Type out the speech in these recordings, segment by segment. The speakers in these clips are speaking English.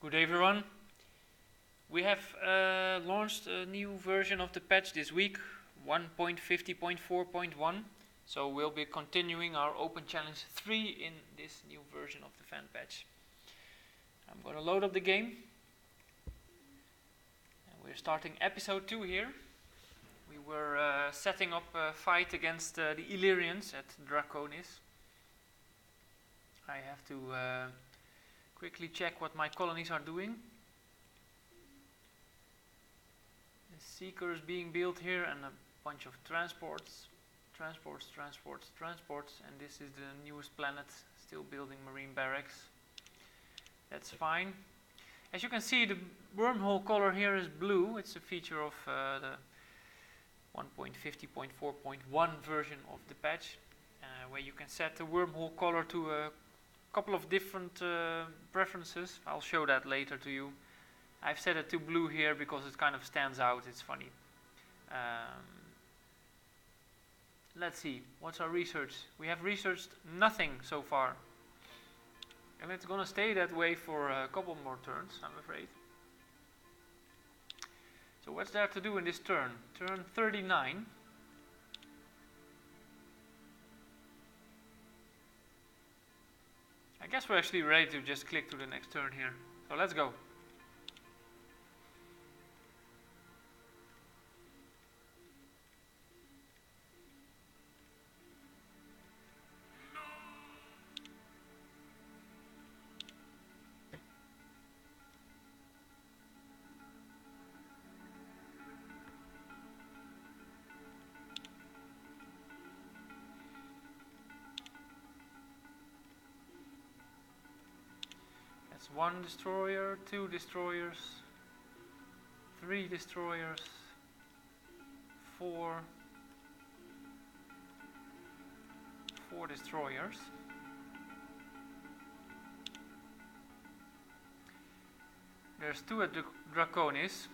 Good day everyone. We have launched a new version of the patch this week, 1.50.4.1. So we'll be continuing our Open Challenge 3 in this new version of the fan patch. I'm going to load up the game. And we're starting episode 2 here. We were setting up a fight against the Illyrians at Draconis. I have to quickly check what my colonies are doing. The Seekers being built here and a bunch of transports, and this is the newest planet, still building marine barracks. That's fine. As you can see, the wormhole color here is blue. It's a feature of the 1.50.4.1 version of the patch, where you can set the wormhole color to a couple of different preferences. I'll show that later to you. I've set it to blue here because it kind of stands out. It's funny. Let's see, what's our research? We have researched nothing so far, and it's gonna stay that way for a couple more turns, I'm afraid. So what's there to do in this turn? Turn 39. I guess we're actually ready to just click to the next turn here. So let's go. That's 1 destroyer, 2 destroyers, 3 destroyers, 4 destroyers. There's 2 at Draconis.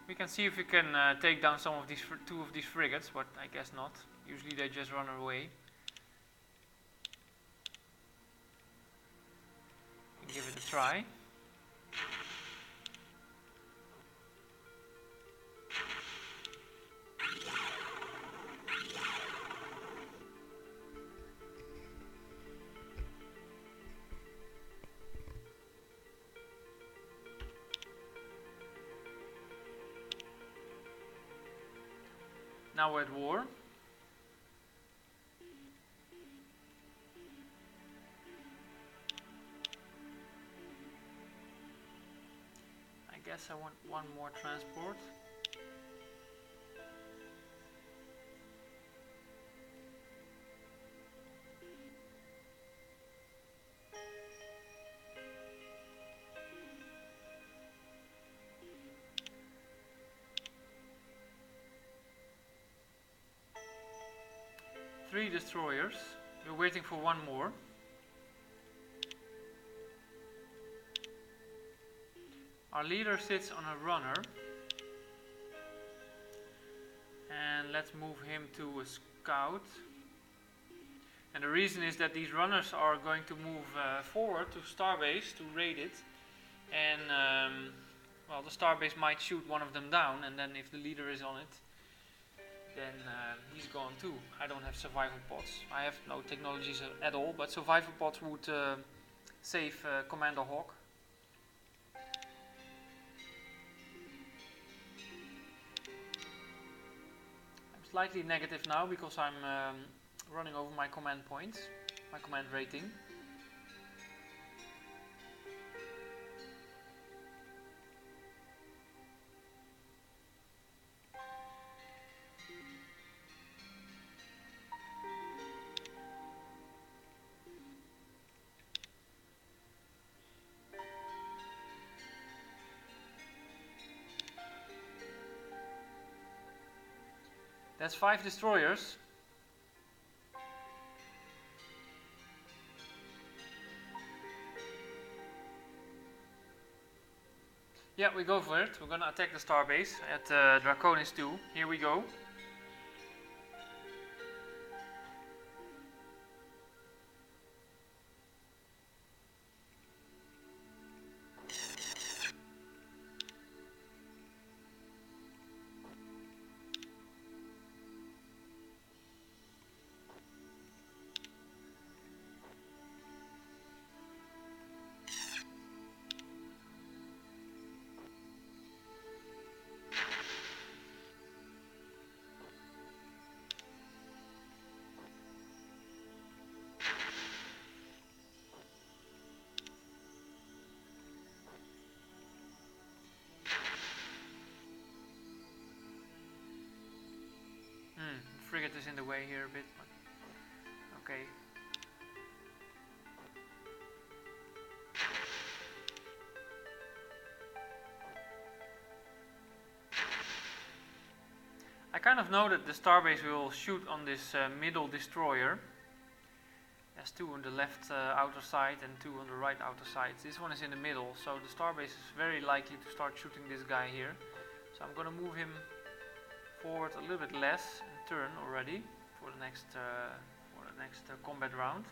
We can see if we can take down some of these 2 of these frigates, but I guess not. Usually they just run away. Give it a try. Now we're at war. I guess I want 1 more transport. Three destroyers. We're waiting for 1 more. Our leader sits on a runner, and let's move him to a scout. And the reason is that these runners are going to move forward to Starbase to raid it, and well, the Starbase might shoot one of them down, and then if the leader is on it, then he's gone too. I don't have survival pods. I have no technologies at all, but survival pods would save Commander Hawk. Slightly negative now because I'm running over my command points, my command rating. That's 5 destroyers. Yeah, we go for it. We're gonna attack the starbase at Draconis 2. Here we go. is in the way here a bit, but okay. I kind of know that the starbase will shoot on this middle destroyer. There's 2 on the left outer side and 2 on the right outer side. This one is in the middle, so the starbase is very likely to start shooting this guy here. So I'm gonna move him forward a little bit less and turn already for the next combat round.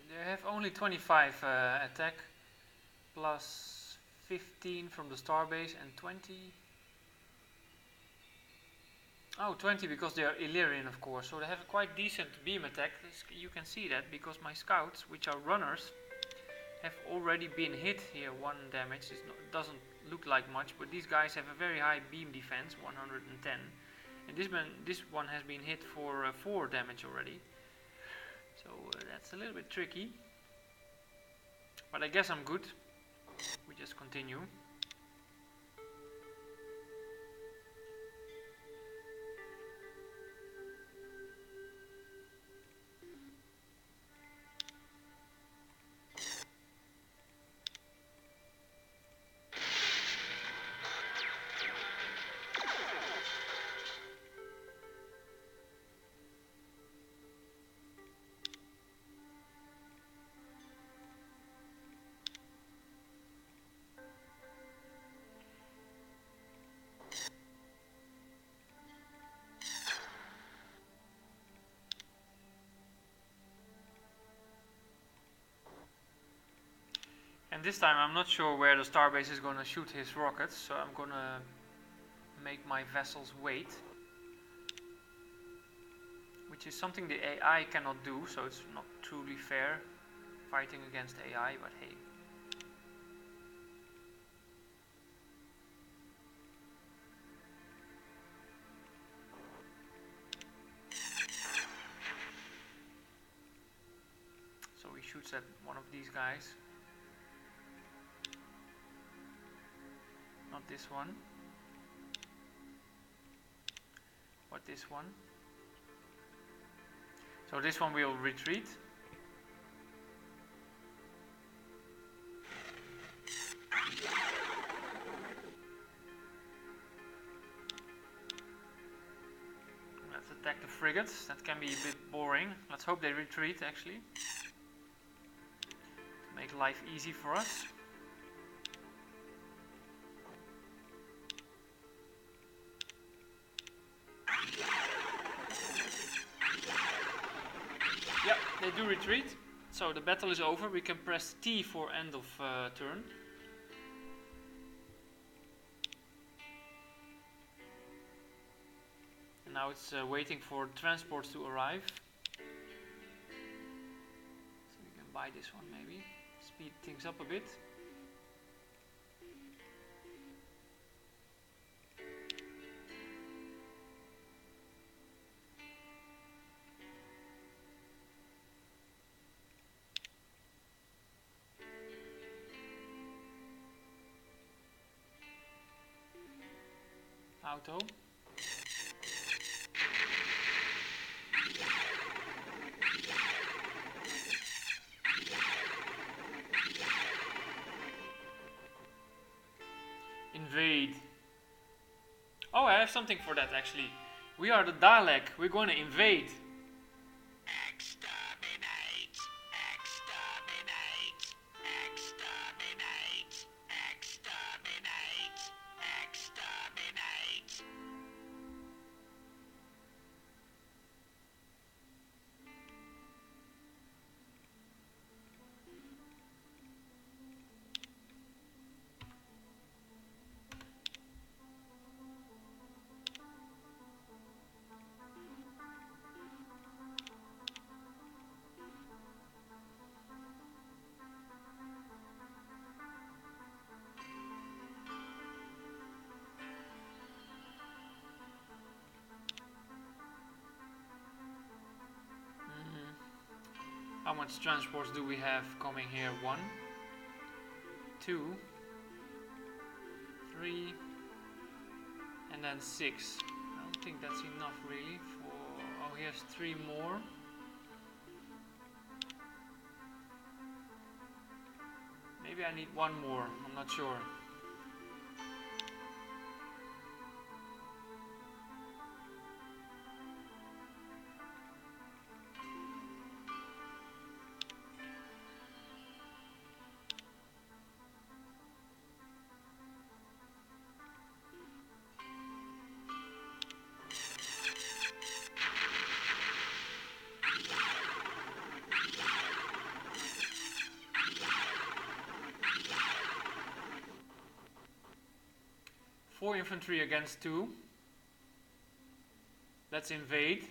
They have only 25 attack, plus 15 from the starbase and 20. Oh, 20 because they are Illyrian, of course, so they have a quite decent beam attack. You can see that because my scouts, which are runners, have already been hit here. 1 damage. It doesn't look like much, but these guys have a very high beam defense, 110. And this one has been hit for 4 damage already. So that's a little bit tricky. But I guess I'm good. We just continue. And this time I'm not sure where the starbase is going to shoot his rockets, so I'm going to make my vessels wait. Which is something the AI cannot do, so it's not truly fair fighting against AI, but hey. So he shoots at one of these guys. Not this one, but this one. So this one will retreat. Let's attack the frigates. That can be a bit boring. Let's hope they retreat actually, to make life easy for us. They do retreat, so the battle is over. We can press T for end of turn. And now it's waiting for transports to arrive. So we can buy this one maybe, speed things up a bit. Auto. Invade. Oh, I have something for that actually. We are the Dalek. We're going to invade. Exterminate! Exterminate! Exterminate! Exterminate! Exterminate! How much transports do we have coming here? 1, 2, 3, and then 6. I don't think that's enough really for... Oh, here's 3 more. Maybe I need 1 more, I'm not sure. Four infantry against 2. Let's invade.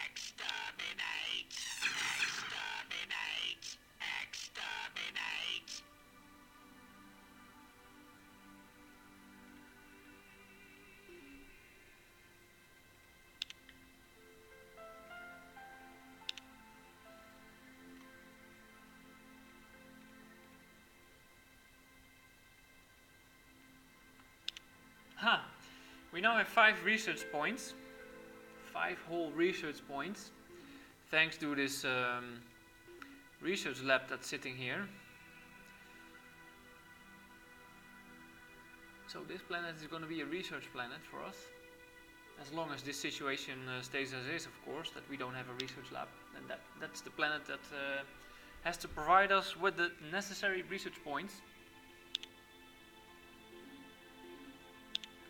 Exterminate! Exterminate! Exterminate! Ha! We now have 5 research points. 5 whole research points. Thanks to this research lab that's sitting here. So this planet is going to be a research planet for us. As long as this situation stays as is, of course, that we don't have a research lab. And that's the planet that has to provide us with the necessary research points.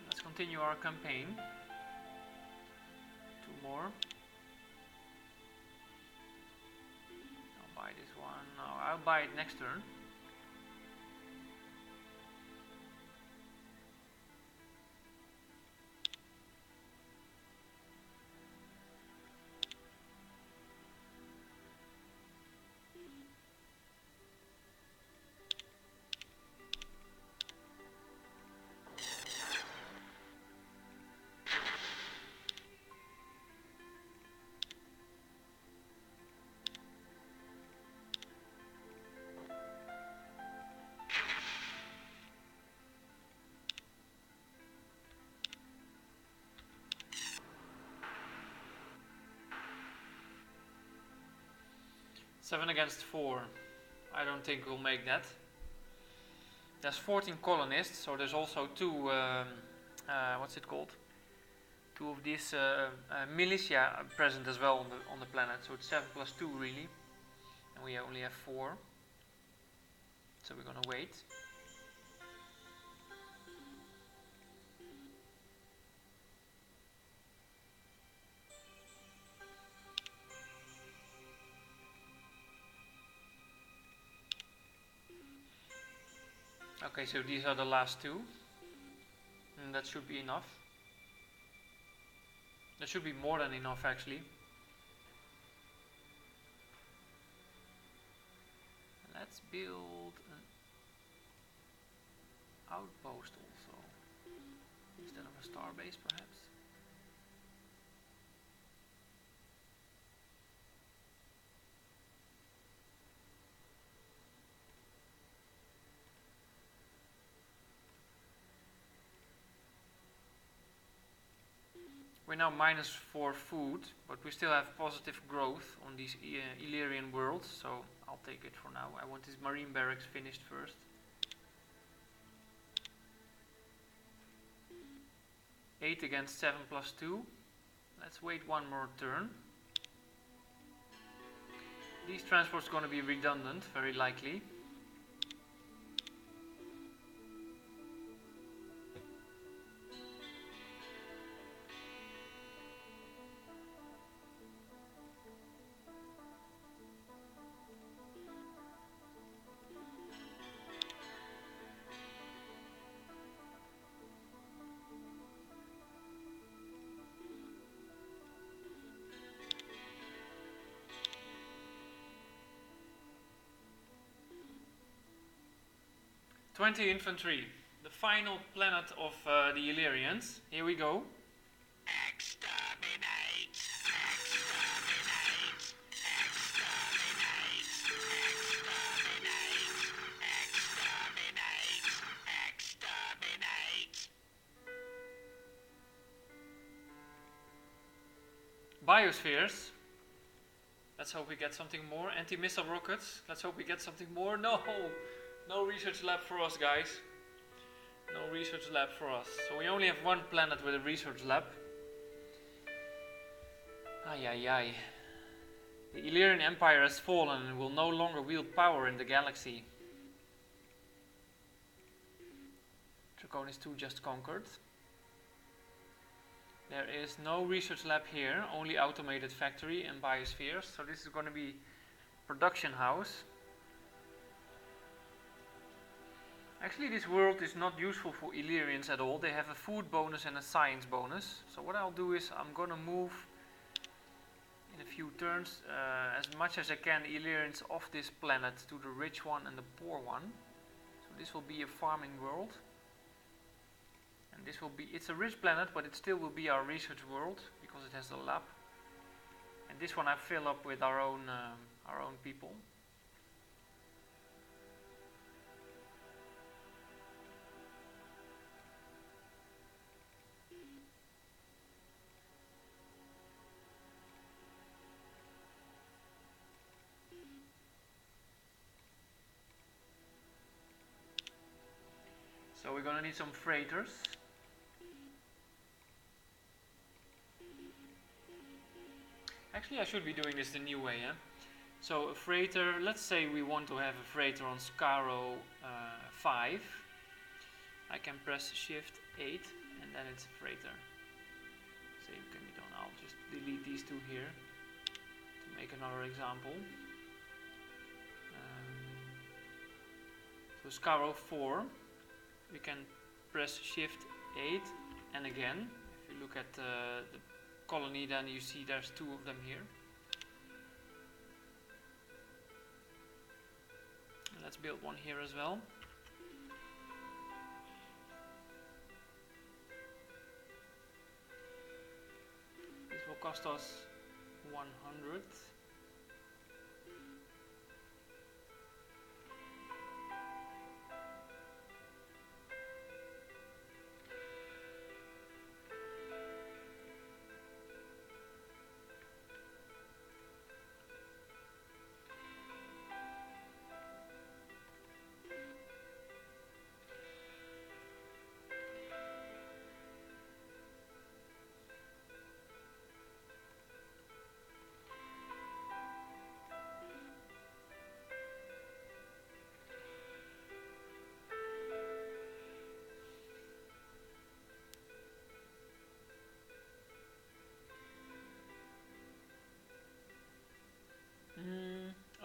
Let's continue our campaign. 2 more. I'll buy this one. No, I'll buy it next turn. Seven against 4. I don't think we'll make that. There's 14 colonists, so there's also 2, what's it called? 2 of these militia present as well on the planet. So it's 7 plus 2 really, and we only have 4. So we're gonna wait. Okay, so these are the last 2, and that should be enough. That should be more than enough actually. Let's build an outpost also, instead of a starbase perhaps. We're now -4 food, but we still have positive growth on these Illyrian worlds, so I'll take it for now. I want this marine barracks finished first. Eight against 7 plus 2. Let's wait one more turn. These transports are going to be redundant, very likely. "20 infantry, the final planet of the Illyrians. Here we go. Exterminate! Exterminate! Exterminate! Exterminate! Exterminate! Exterminate! Biospheres. Let's hope we get something more. Anti-missile rockets. Let's hope we get something more. No! No research lab for us, guys. No research lab for us. So we only have one planet with a research lab. Ay ay ay. The Illyrian Empire has fallen and will no longer wield power in the galaxy. Draconis 2 just conquered. There is no research lab here, only automated factory and biospheres. So this is going to be production house. Actually, this world is not useful for Illyrians at all. They have a food bonus and a science bonus. So what I'll do is I'm gonna move in a few turns as much as I can Illyrians off this planet to the rich one and the poor one. So this will be a farming world. And this will be, it's a rich planet, but it still will be our research world because it has a lab. And this one I fill up with our own people. So we're gonna need some freighters. Actually, I should be doing this the new way, yeah? So a freighter, let's say we want to have a freighter on Scaro 5. I can press Shift 8 and then it's a freighter. Same can be done. I'll just delete these two here to make another example. So Scaro 4. We can press Shift 8 and again, if you look at the colony, then you see there's two of them here. And let's build one here as well. This will cost us 100.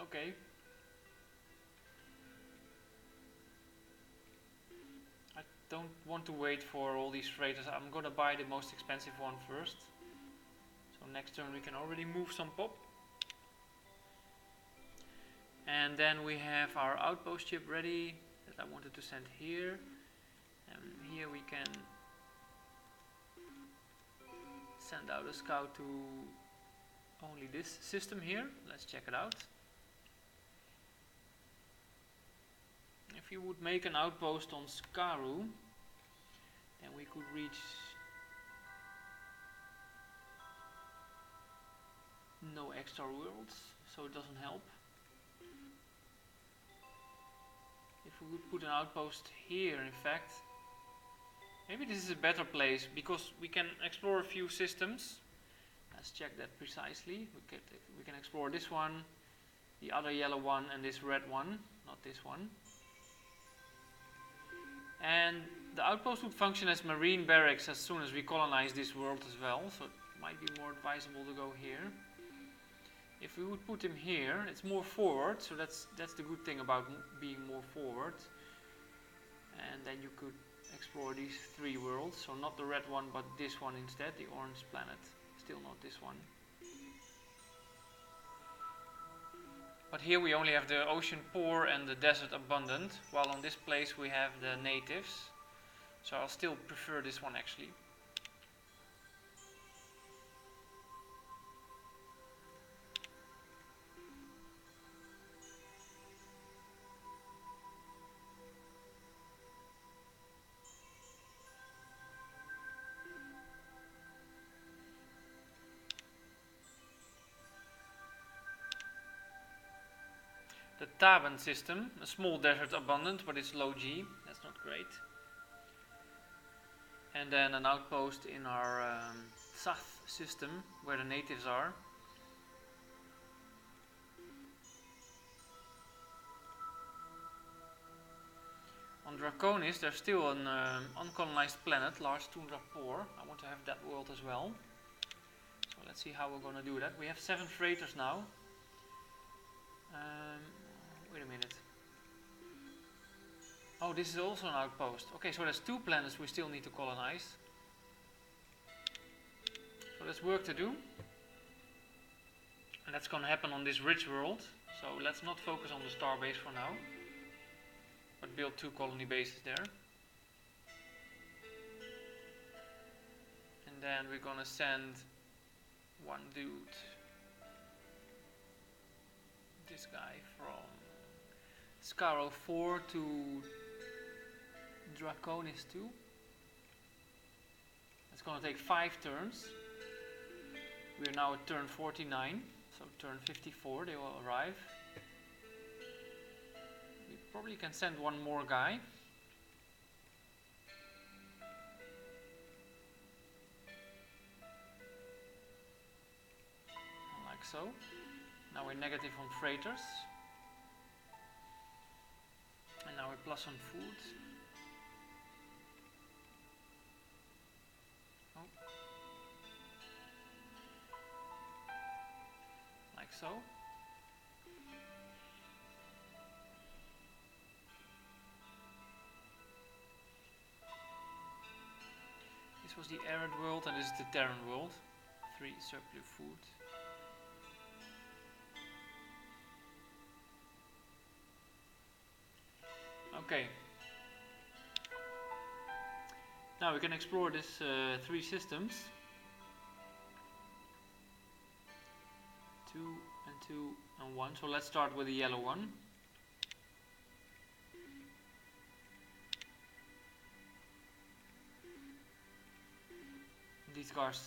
Okay. I don't want to wait for all these freighters. I'm gonna buy the most expensive one first. So next turn we can already move some pop. And then we have our outpost ship ready that I wanted to send here. And here we can send out a scout to only this system here. Let's check it out. If you would make an outpost on Skaru, then we could reach no extra worlds, so it doesn't help. If we would put an outpost here, in fact, maybe this is a better place because we can explore a few systems. Let's check that precisely. We can explore this one, the other yellow one, and this red one, not this one. And the outpost would function as marine barracks as soon as we colonize this world as well, so it might be more advisable to go here. If we would put him here, it's more forward, so that's the good thing about being more forward. And then you could explore these 3 worlds, so not the red one but this one instead, the orange planet. Still not this one. But here we only have the ocean poor and the desert abundant, while on this place we have the natives. So I'll still prefer this one actually. The Taban system, a small desert abundant, but it's low G, that's not great. And then an outpost in our Sath system, where the natives are. On Draconis there's still an uncolonized planet, large tundra poor. I want to have that world as well. So let's see how we're going to do that. We have 7 freighters now. Wait a minute. Oh, this is also an outpost. Okay, so there's 2 planets we still need to colonize. So there's work to do. And that's going to happen on this rich world. So let's not focus on the star base for now, but build 2 colony bases there. And then we're going to send 1 dude. This guy from Scaro 4 to Draconis 2. It's going to take 5 turns. We are now at turn 49, so turn 54 they will arrive. We probably can send 1 more guy. Like so. Now we're negative on freighters. And now we're plus on food. Oh. Like so. This was the arid world and this is the Terran world. 3 surplus food. Okay. Now we can explore this 3 systems. 2 and 2 and 1. So let's start with the yellow one.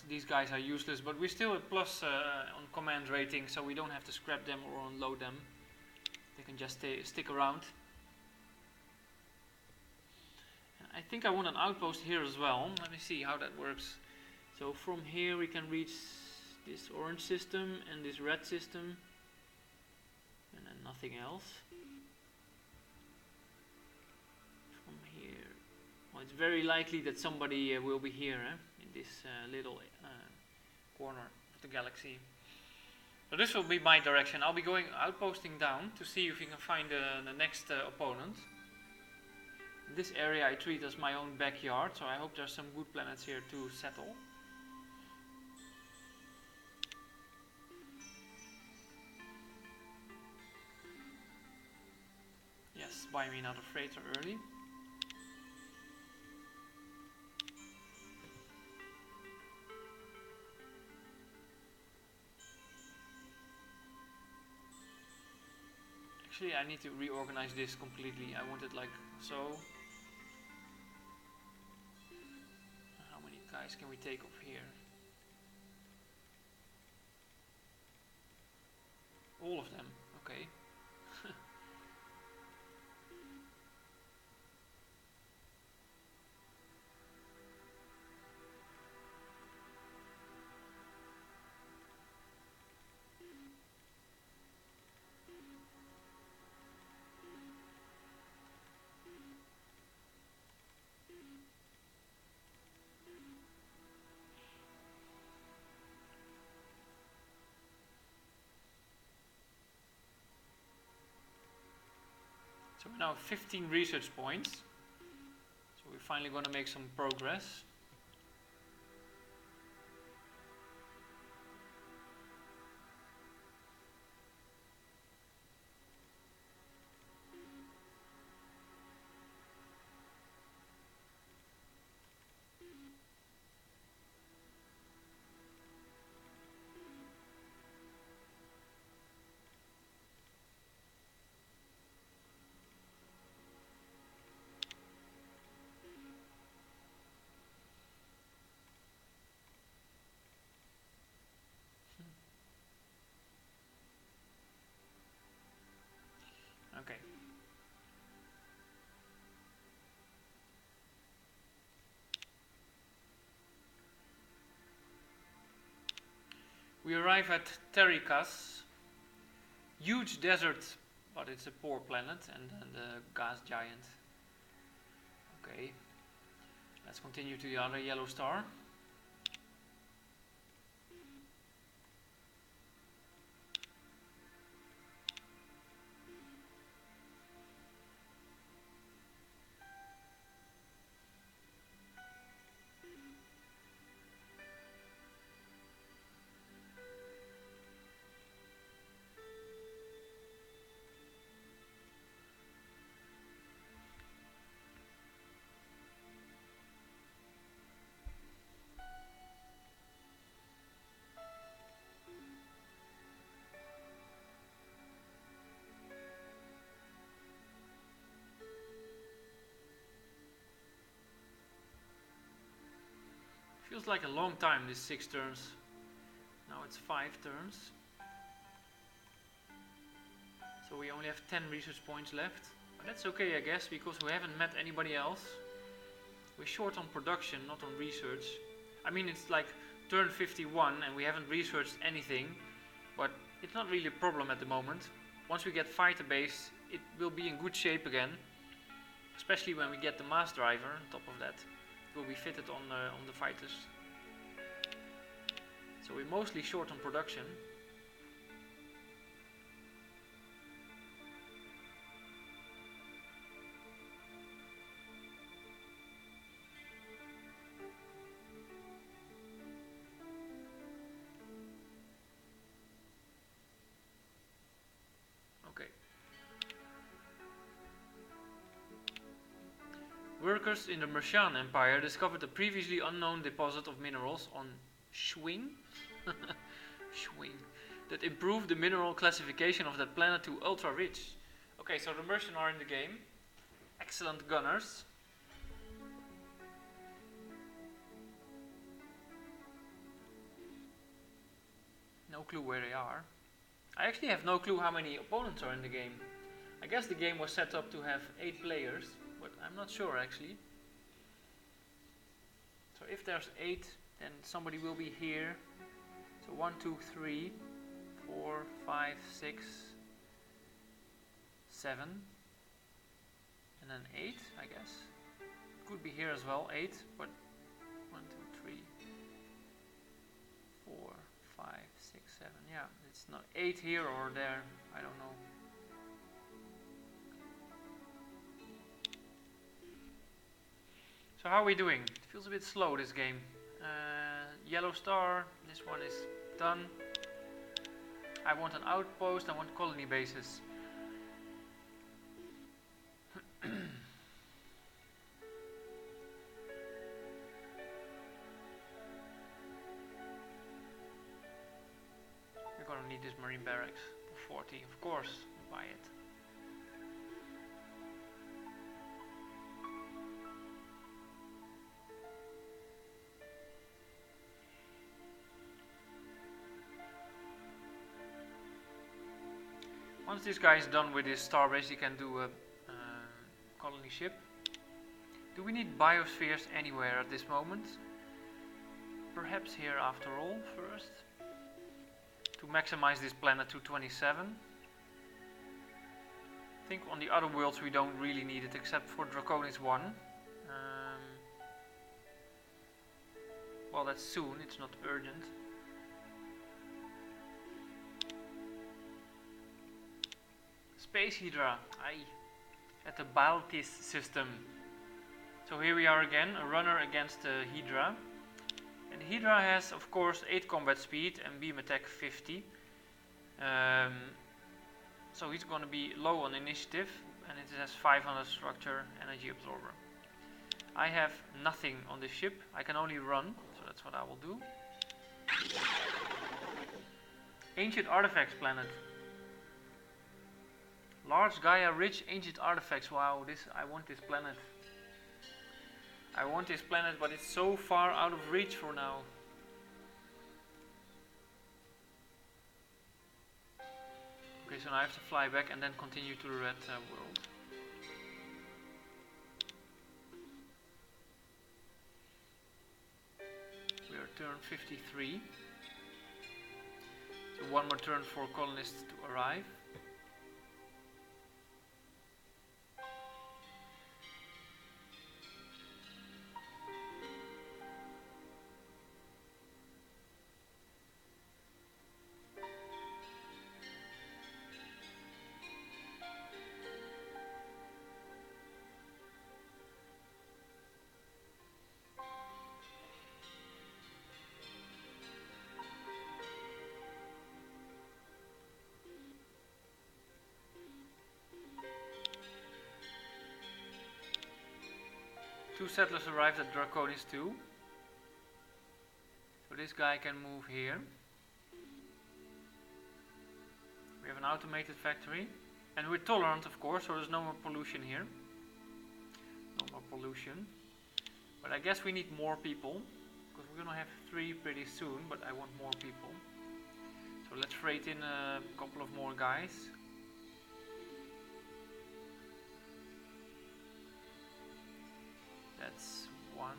These guys are useless, but we're still at plus on command rating, so we don't have to scrap them or unload them. They can just stick around. I think I want an outpost here as well. Let me see how that works. So from here we can reach this orange system and this red system. And then nothing else. From here. Well, it's very likely that somebody will be here in this little corner of the galaxy. So this will be my direction. I'll be going outposting down to see if we can find the next opponent. This area I treat as my own backyard, so I hope there's some good planets here to settle. Yes, buy me another freighter early. Actually, I need to reorganize this completely. I want it like so. How many guys can we take off here? So we're now 15 research points. So we're finally going to make some progress. Okay. We arrive at Terrikas. Huge desert, but it's a poor planet, and then the gas giant. Okay. Let's continue to the other yellow star. Feels like a long time, this 6 turns. Now it's 5 turns. So we only have 10 research points left. But that's okay, I guess, because we haven't met anybody else. We're short on production, not on research. I mean, it's like turn 51 and we haven't researched anything. But it's not really a problem at the moment. Once we get fighter base, it will be in good shape again. Especially when we get the mass driver on top of that. Will be fitted on the fighters. So we're mostly short on production. Okay. Workers in the Martian Empire discovered a previously unknown deposit of minerals on Schwing that improved the mineral classification of that planet to ultra rich. Okay, so the Martian are in the game. Excellent gunners. No clue where they are. I actually have no clue how many opponents are in the game. I guess the game was set up to have 8 players. But I'm not sure actually. So if there's 8, then somebody will be here. So 1, 2, 3, 4, 5, 6, 7, and then 8, I guess. Could be here as well, 8, but 1, 2, 3, 4, 5, 6, 7. Yeah, it's not 8 here or there. I don't know. So how are we doing? It feels a bit slow, this game. Yellow star, this one is done. I want an outpost, I want colony bases. We're gonna need this marine barracks for 40, of course, buy it. Once this guy is done with his starbase, he can do a colony ship. Do we need biospheres anywhere at this moment? Perhaps here after all first. To maximize this planet to 27. I think on the other worlds we don't really need it except for Draconis 1. Well, that's soon, it's not urgent. Space Hydra, aye. at the Baltis system. So here we are again, a runner against the Hydra. And the Hydra has, of course, 8 combat speed and beam attack 50. So he's going to be low on initiative, and it has 500 structure, energy absorber. I have nothing on this ship, I can only run, so that's what I will do. Ancient Artifacts planet. Large Gaia rich ancient artifacts. Wow, I want this planet. I want this planet, but it's so far out of reach for now. Okay, so now I have to fly back and then continue to the red world. We are turn 53. So one more turn for colonists to arrive. Two settlers arrived at Draconis 2. So this guy can move here. We have an automated factory. And we're tolerant, of course, so there's no more pollution here. No more pollution. But I guess we need more people. Because we're gonna have 3 pretty soon, but I want more people. So let's freight in a couple of more guys. That's 1.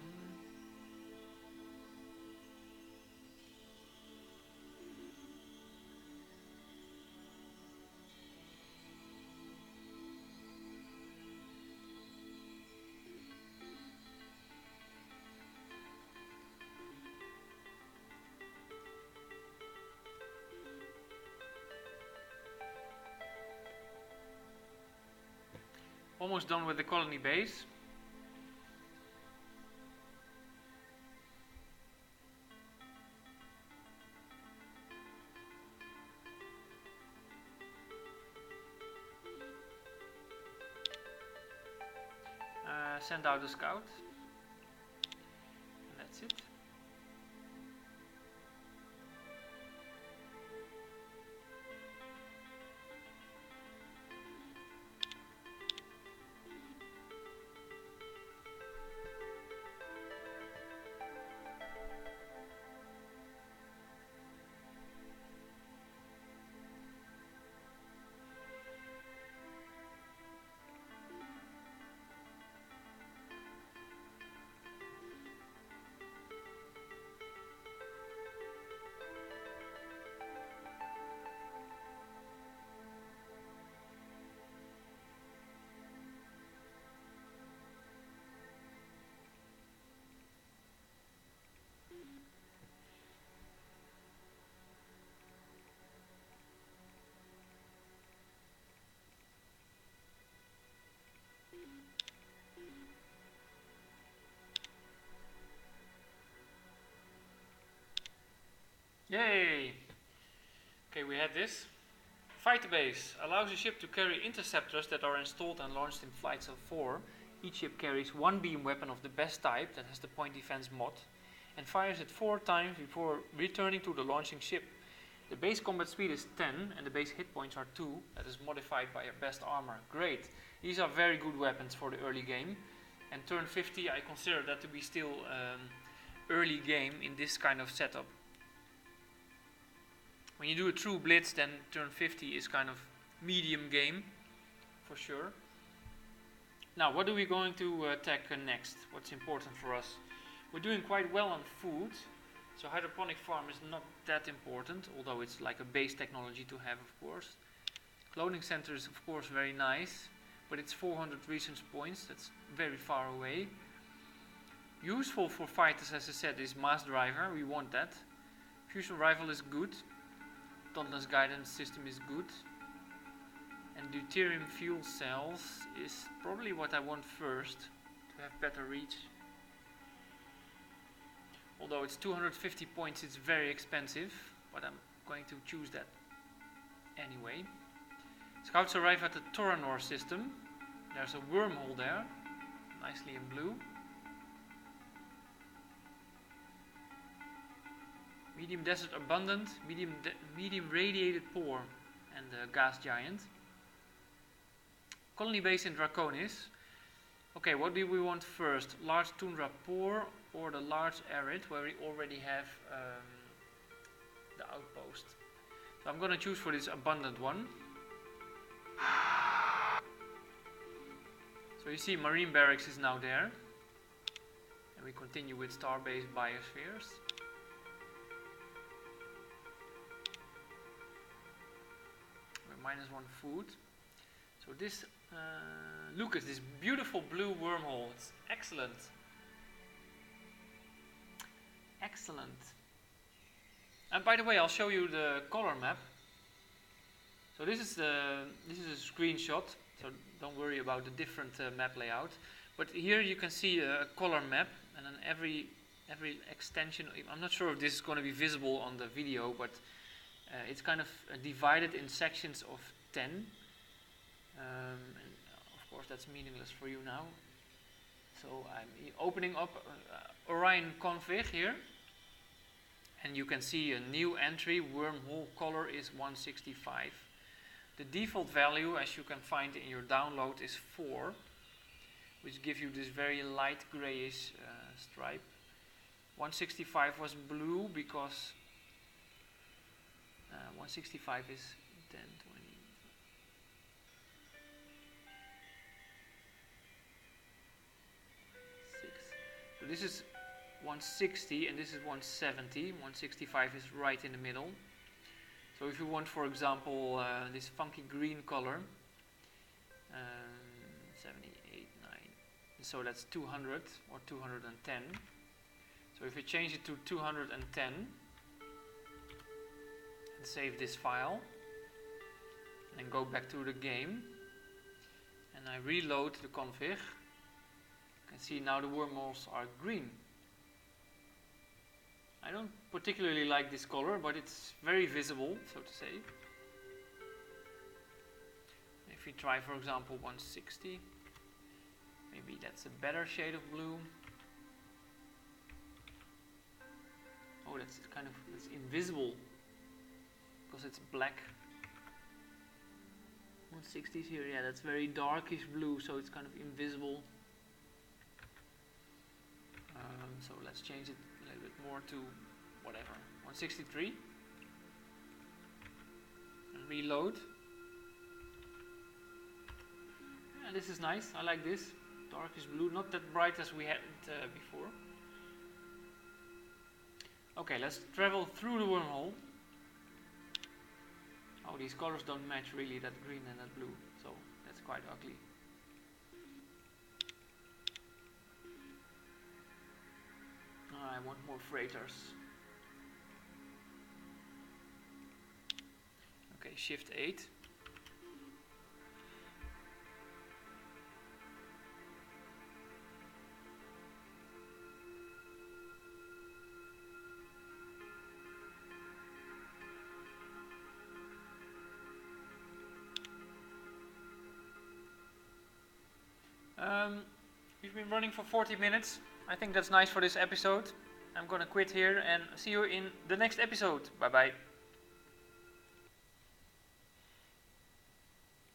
Almost done with the colony base. Send out a scout. And that's it. Yay! Okay, we had this. Fighter base allows a ship to carry interceptors that are installed and launched in flights of 4. Each ship carries 1 beam weapon of the best type that has the point defense mod and fires it 4 times before returning to the launching ship. The base combat speed is 10 and the base hit points are 2. That is modified by your best armor. Great! These are very good weapons for the early game. And turn 50 I consider that to be still early game in this kind of setup. When you do a true blitz, then turn 50 is kind of medium game, for sure. Now, what are we going to attack next? What's important for us? We're doing quite well on food, so hydroponic farm is not that important, although it's like a base technology to have, of course. Cloning center is, of course, very nice, but it's 400 research points, that's very far away. Useful for fighters, as I said, is mass driver, we want that. Fusion rifle is good. Dauntless guidance system is good. And deuterium fuel cells is probably what I want first to have better reach. Although it's 250 points, it's very expensive, but I'm going to choose that anyway. Scouts arrive at the Toranor system. There's a wormhole there, nicely in blue. Medium desert abundant, medium radiated pore, and the gas giant. Colony base in Draconis. Okay, what do we want first? Large tundra pore or the large arid, where we already have the outpost. So I'm going to choose for this abundant one. So you see marine barracks is now there. And we continue with star-based biospheres. We're -1 food. So this, look at this beautiful blue wormhole. It's excellent. Excellent. And by the way, I'll show you the color map. So this is a screenshot. So don't worry about the different map layout. But here you can see a color map, and then every extension. I'm not sure if this is going to be visible on the video, but it's kind of divided in sections of 10. And of course that's meaningless for you now. So I'm opening up Orion config here, and you can see a new entry. Wormhole color is 165. The default value, as you can find in your download, is 4, which gives you this very light grayish stripe. 165 was blue because 165 is 10, 20. So this is 160 and this is 170. 165 is right in the middle. So if you want, for example, this funky green color, 78, 9, so that's 200 or 210. So if you change it to 210 and save this file, and go back to the game, and I reload the config, you can see now the wormholes are green. I don't particularly like this color, but it's very visible, so to say. If we try, for example, 160, maybe that's a better shade of blue. Oh, that's kind of invisible because it's black. 160 is here, yeah, that's very darkish blue, so it's kind of invisible. So let's change it a little bit more to whatever, 163. And reload. Yeah, this is nice. I like this. Darkish blue, not that bright as we had before. Okay, let's travel through the wormhole. Oh, these colors don't match really, that green and that blue, so that's quite ugly. I want more freighters. Okay, shift 8. We've been running for 40 minutes. I think that's nice for this episode. I'm gonna quit here and see you in the next episode. Bye bye.